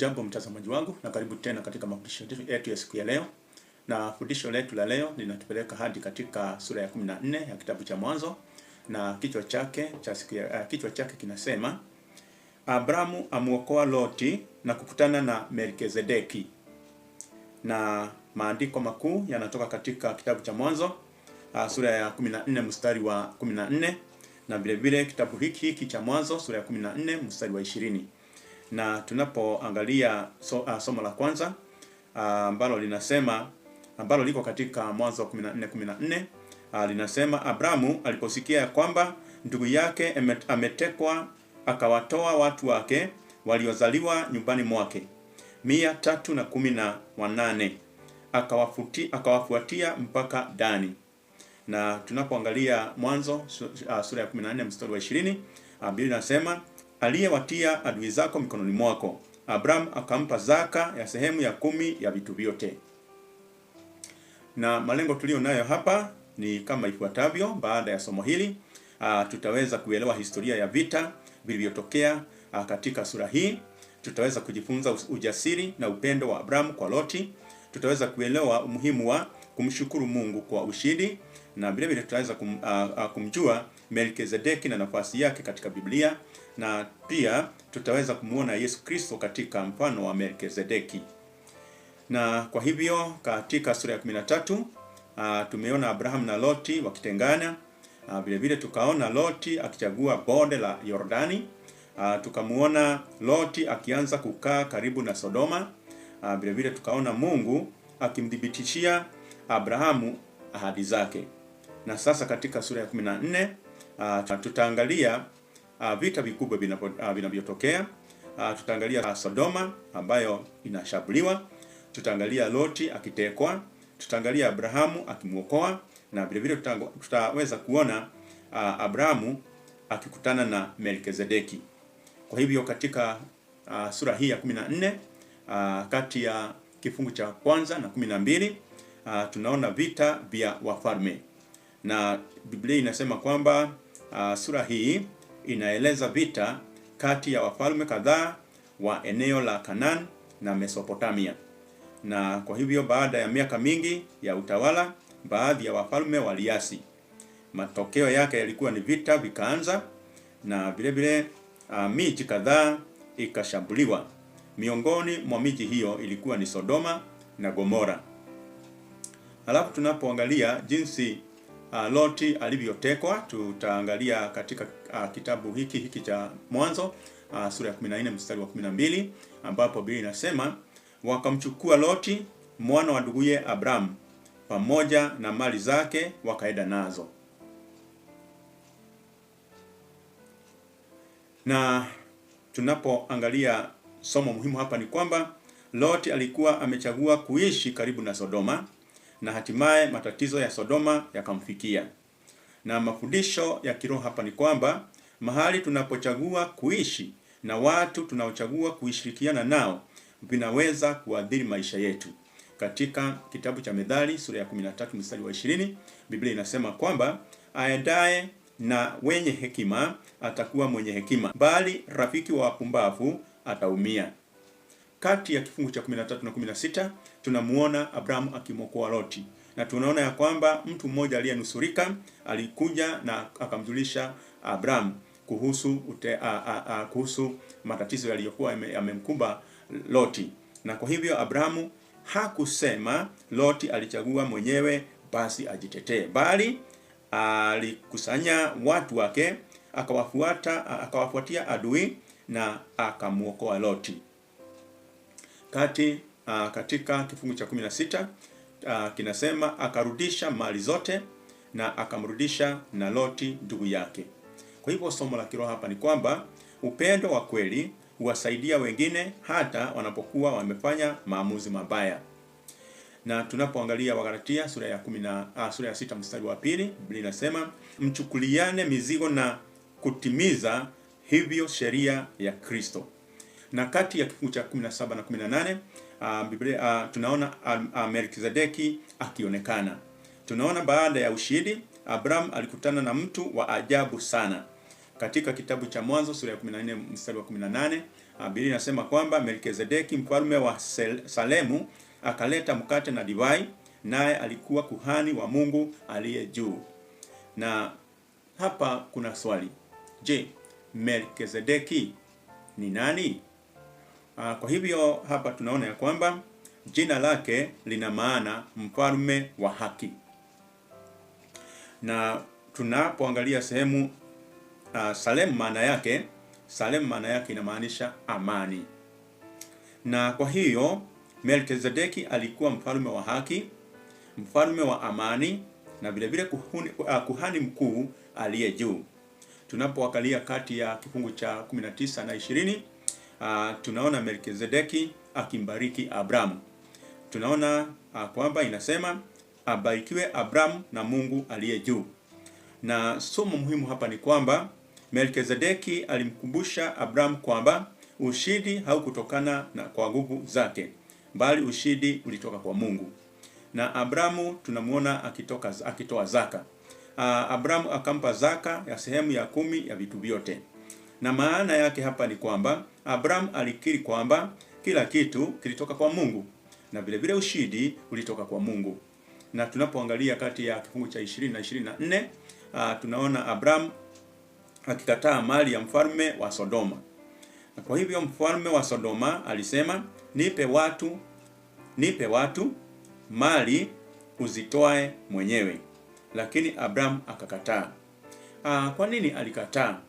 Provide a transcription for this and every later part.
Hujambo mtazamaji wangu na karibu tena katika mafundisho yetu ya siku ya leo. Na fundisho letu la leo linatupeleka hadi katika sura ya 14 ya kitabu cha Mwanzo, na kichwa chake kinasema Abrahamu amuokoa Loti na kukutana na Melkizedeki. Na maandiko makuu yanatoka katika kitabu cha Mwanzo sura ya 14 mstari wa 14, na vile vile kitabu hiki cha Mwanzo sura ya 14 mstari wa 20. Na tunapoangalia somo la kwanza ambalo liko katika Mwanzo 14:14, linasema Abrahamu aliposikia kwamba ndugu yake ametekwa, akawatoa watu wake waliozaliwa nyumbani mwake 318, akawafuatia mpaka Dani. Na tunapoangalia Mwanzo sura ya 14 mstari wa 20, Biblia inasema aliyewatia adui zako mikononi mwako. Abraham akampa zaka ya sehemu ya 10 ya vitu vyote. Na malengo tulio nayo hapa ni kama ifuatavyo. Baada ya somo hili tutaweza kuelewa historia ya vita vilivyotokea katika sura hii. Tutaweza kujifunza ujasiri na upendo wa Abraham kwa Loti. Tutaweza kuelewa umuhimu wa kumshukuru Mungu kwa ushindi, na vile vile tutaweza kumjua Melkizedeki na nafasi yake katika Biblia, na pia tutaweza kumuona Yesu Kristo katika mfano wa Melkizedeki. Na kwa hivyo katika sura ya 13 tumeona Abraham na Loti wakitengana. Vile vile tukaona Loti akichagua bonde la Yordani. Tukamuona Loti akianza kukaa karibu na Sodoma. Vile vile tukaona Mungu akimdhibitishia Abrahamu ahadi zake. Na sasa katika sura ya 14 tutaangalia vita vikubwa vinavyotokea. Tutaangalia Sodoma ambayo inashambuliwa, tutaangalia Loti akitekwa, tutaangalia Abrahamu akimuokoa, na vile vile tutaweza kuona Abrahamu akikutana na Melkizedeki. Kwa hivyo katika sura hii ya 14 kati ya kifungu cha kwanza na 12 tunaona vita vya wafalme, na Biblia inasema kwamba sura hii inaeleza vita kati ya wafalme kadhaa wa eneo la Kanaan na Mesopotamia. Na kwa hivyo baada ya miaka mingi ya utawala, baadhi ya wafalme waliasi. Matokeo yake yalikuwa ni vita vikaanza, na vile vile miji kadhaa ikashambuliwa. Miongoni mwa miji hiyo ilikuwa ni Sodoma na Gomora. Halafu tunapoangalia jinsi Loti alivyotekwa, tutaangalia katika kitabu hiki cha Mwanzo sura ya 14 mstari wa 12, ambapo Biblia inasema wakamchukua Loti mwana wa nduguye Abraham pamoja na mali zake wakaenda nazo. Na tunapoangalia somo muhimu hapa ni kwamba Loti alikuwa amechagua kuishi karibu na Sodoma, na hatimaye matatizo ya Sodoma yakamfikia. Na mafundisho ya kiroho hapa ni kwamba mahali tunapochagua kuishi na watu tunaochagua kuishirikiana nao vinaweza kuadhiri maisha yetu. Katika kitabu cha Methali sura ya 13 mstari wa 20, Biblia inasema kwamba aendaye na wenye hekima atakuwa mwenye hekima, bali rafiki wa wapumbavu ataumia. Kati ya kifungu cha 13 na 16 tunamuona Abraham akimwokoa Loti, na tunaona ya kwamba mtu mmoja aliyenusurika alikuja na akamjulisha Abraham kuhusu matatizo yaliyokuwa yamemkumba Loti. Na kwa hivyo Abrahamu hakusema Loti alichagua mwenyewe basi ajitetee, bali alikusanya watu wake, akawafuatia adui na akamuokoa Loti. Katika kifungu cha 16 kinasema akarudisha mali zote na akamrudisha na Loti ndugu yake. Kwa hivyo somo la kiroho hapa ni kwamba upendo wa kweli huwasaidia wengine hata wanapokuwa wamefanya maamuzi mabaya. Na tunapoangalia Wagalatia sura ya 6 mstari wa 2, Biblia inasema mchukuliane mizigo na kutimiza hivyo sheria ya Kristo. Na kati ya kifungu cha 17 na 18 Biblia tunaona Melkizedeki akionekana. Tunaona baada ya ushindi Abraham alikutana na mtu wa ajabu sana. Katika kitabu cha Mwanzo sura ya 14 mstari wa 18, Biblia inasema kwamba Melkizedeki mfalme wa Salemu akaleta mkate na divai, naye alikuwa kuhani wa Mungu aliye juu. Na hapa kuna swali. Je, Melkizedeki ni nani? Kwa hivyo hapa tunaona ya kwamba jina lake lina maana mfalme wa haki. Na tunapoangalia sehemu Salem maana yake inamaanisha amani. Na kwa hiyo Melkizedeki alikuwa mfalme wa haki, mfalme wa amani, na vile vile kuhani mkuu aliye juu. Tunapoangalia kati ya kifungu cha 19 na 20, tunaona Melkizedeki akimbariki Abramu. Tunaona kwamba inasema abarikiwe Abramu na Mungu aliye juu. Na somo muhimu hapa ni kwamba Melkizedeki alimkumbusha Abramu kwamba ushindi haukutokana kwa nguvu zake, bali ushindi ulitoka kwa Mungu. Na Abramu tunamuona akitoa zaka. Abramu akampa zaka ya sehemu ya 10 ya vitu vyote. Na maana yake hapa ni kwamba Abramu alikiri kwamba kila kitu kilitoka kwa Mungu, na vile vile ushindi ulitoka kwa Mungu. Na tunapoangalia kati ya kifungu cha 20 na 24, tunaona Abramu akikataa mali ya mfalme wa Sodoma. Na kwa hivyo mfalme wa Sodoma alisema, nipe watu mali uzitoe mwenyewe. Lakini Abramu akakataa. Kwa nini alikataa?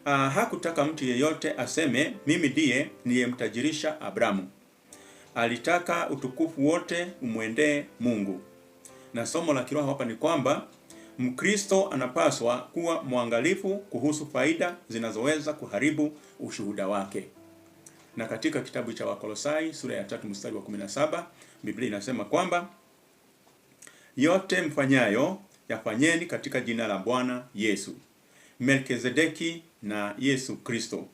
Hakutaka mtu yeyote aseme mimi ndiye niliyemtajirisha Abramu. Alitaka utukufu wote umwendee Mungu. Na somo la kiroho hapa ni kwamba Mkristo anapaswa kuwa mwangalifu kuhusu faida zinazoweza kuharibu ushuhuda wake. Na katika kitabu cha Wakolosai sura ya 3 mstari wa 17, Biblia inasema kwamba yote mfanyayo yafanyeni katika jina la Bwana Yesu. Melkizedeki na Yesu Kristo.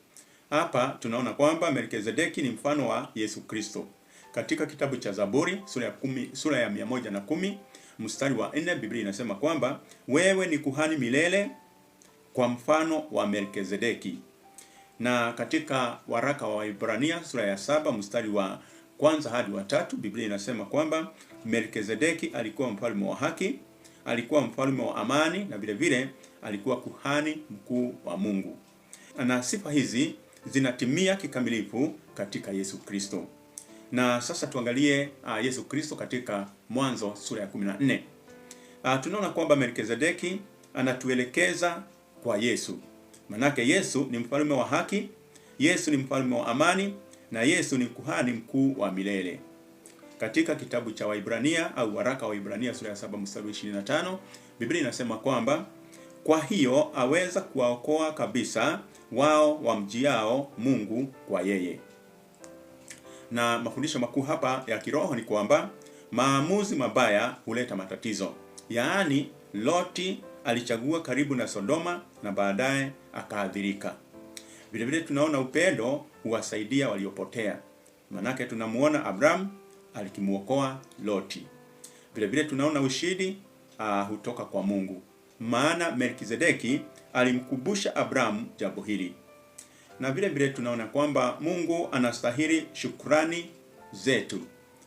Hapa tunaona kwamba Melkizedeki ni mfano wa Yesu Kristo. Katika kitabu cha Zaburi sura ya 110 mstari wa 4, Biblia inasema kwamba wewe ni kuhani milele kwa mfano wa Melkizedeki. Na katika waraka wa Ibrania sura ya 7 mstari wa 1 hadi wa 3, Biblia inasema kwamba Melkizedeki alikuwa mfalme wa haki, alikuwa mfalme wa amani, na vile vile alikuwa kuhani mkuu wa Mungu. Na sifa hizi zinatimia kikamilifu katika Yesu Kristo. Na sasa tuangalie Yesu Kristo katika Mwanzo sura ya 14. Tunaona kwamba Melkizedeki anatuelekeza kwa Yesu. Manake Yesu ni mfalme wa haki, Yesu ni mfalme wa amani, na Yesu ni kuhani mkuu wa milele. Katika kitabu cha Waibrania au waraka wa Waibrania sura ya 7 mstari wa 25, Biblia inasema kwamba kwa hiyo aweza kuwaokoa kabisa wao wamjiao Mungu kwa yeye. Na mafundisho makuu hapa ya kiroho ni kwamba maamuzi mabaya huleta matatizo. Yaani Loti alichagua karibu na Sodoma na baadaye akaadhirika. Vile vile tunaona upendo huwasaidia waliopotea. Manake tunamuona Abraham alikimuokoa Loti. Vile vile tunaona ushindi hutoka kwa Mungu. Maana Melkizedeki alimkumbusha Abraham jambo hili. Na vile vile tunaona kwamba Mungu anastahili shukrani zetu.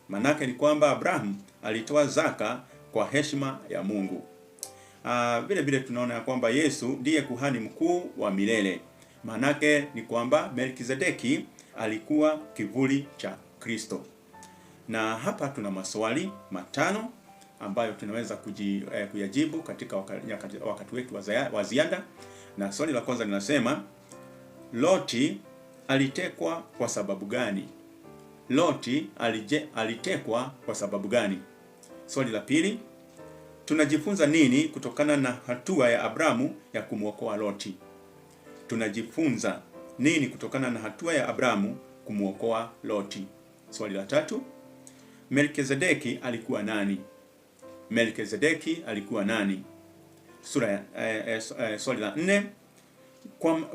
Manake ni kwamba Abraham alitoa zaka kwa heshima ya Mungu. Vile vile tunaona kwamba Yesu ndiye kuhani mkuu wa milele. Manake ni kwamba Melkizedeki alikuwa kivuli cha Kristo. Na hapa tuna maswali 5 ambayo tunaweza kuyajibu katika wakati wetu wa ziada. Na swali la kwanza linasema, Loti alitekwa kwa sababu gani? Loti alitekwa kwa sababu gani? Swali la pili, tunajifunza nini kutokana na hatua ya Abramu ya kumwokoa Loti? Tunajifunza nini kutokana na hatua ya Abramu kumwokoa Loti? Swali la tatu, Melkizedeki alikuwa nani? Melkizedeki alikuwa nani? Swali la 4,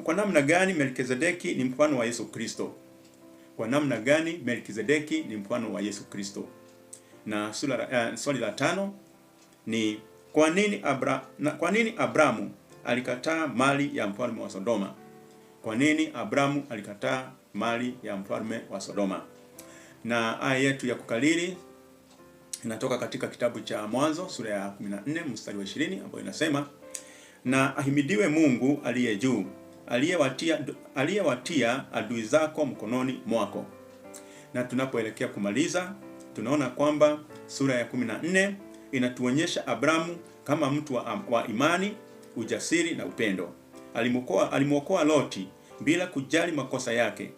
kwa namna gani Melkizedeki ni mfano wa Yesu Kristo? Kwa namna gani Melkizedeki ni mfano wa Yesu Kristo? Na swali la 5 ni kwa nini Abramu alikataa mali ya mfalme wa Sodoma? Kwa nini Abramu alikataa mali ya mfalme wa Sodoma. Na aya yetu ya kukalili inatoka katika kitabu cha Mwanzo sura ya 14 mstari wa 20, ambayo inasema, na ahimidiwe Mungu aliye juu, aliyewatia adui zako mkononi mwako. Na tunapoelekea kumaliza, tunaona kwamba sura ya 14 inatuonyesha Abramu kama mtu wa imani, ujasiri na upendo. Alimuokoa Loti bila kujali makosa yake.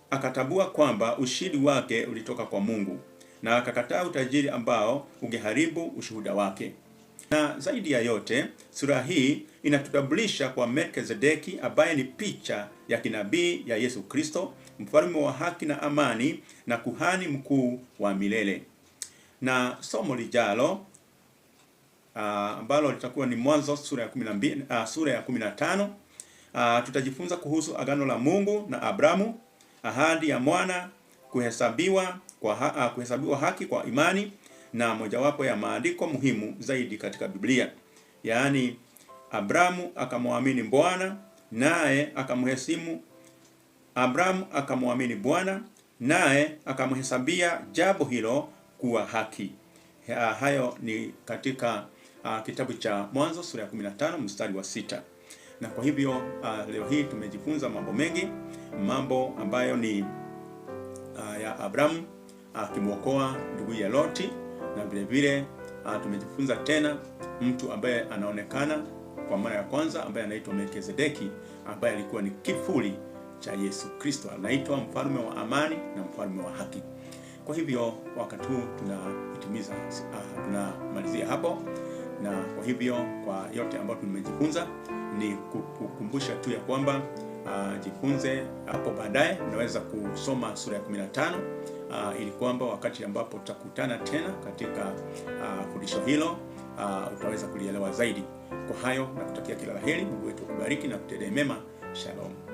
Akatabua kwamba ushindi wake ulitoka kwa Mungu, na akakataa utajiri ambao ungeharibu ushuhuda wake. Na zaidi ya yote, sura hii inatutambulisha kwa Melkizedeki, ambaye ni picha ya kinabii ya Yesu Kristo, mfalme wa haki na amani na kuhani mkuu wa milele. Na somo lijalo ambalo litakuwa ni Mwanzo sura ya 12, sura ya 15, tutajifunza kuhusu agano la Mungu na Abramu, ahadi ya mwana, kuhesabiwa haki kwa imani, na mojawapo ya maandiko muhimu zaidi katika Biblia. Yaani Abramu akamwamini Bwana, naye akamhesabia jambo hilo kuwa haki. Hayo ni katika kitabu cha Mwanzo sura ya 15 mstari wa 6. Na kwa hivyo leo hii tumejifunza mambo mengi, mambo ambayo ni ya Abramu akimwokoa ndugu ya Loti, na vile vile tumejifunza tena mtu ambaye anaonekana kwa mara ya kwanza, ambaye anaitwa Melkizedeki, ambaye alikuwa ni kifuli cha Yesu Kristo, anaitwa mfalme wa amani na mfalme wa haki. Kwa hivyo wakati huu tunamalizia hapo, na kwa hivyo kwa yote ambayo tumejifunza ni kukumbusha tu ya kwamba jifunze hapo baadaye unaweza kusoma sura ya 15 ili kwamba wakati ambapo tutakutana tena katika fundisho hilo utaweza kulielewa zaidi. Kwa hayo nakutakia kila laheri, Mungu wetu akubariki na kutendee mema. Shalom.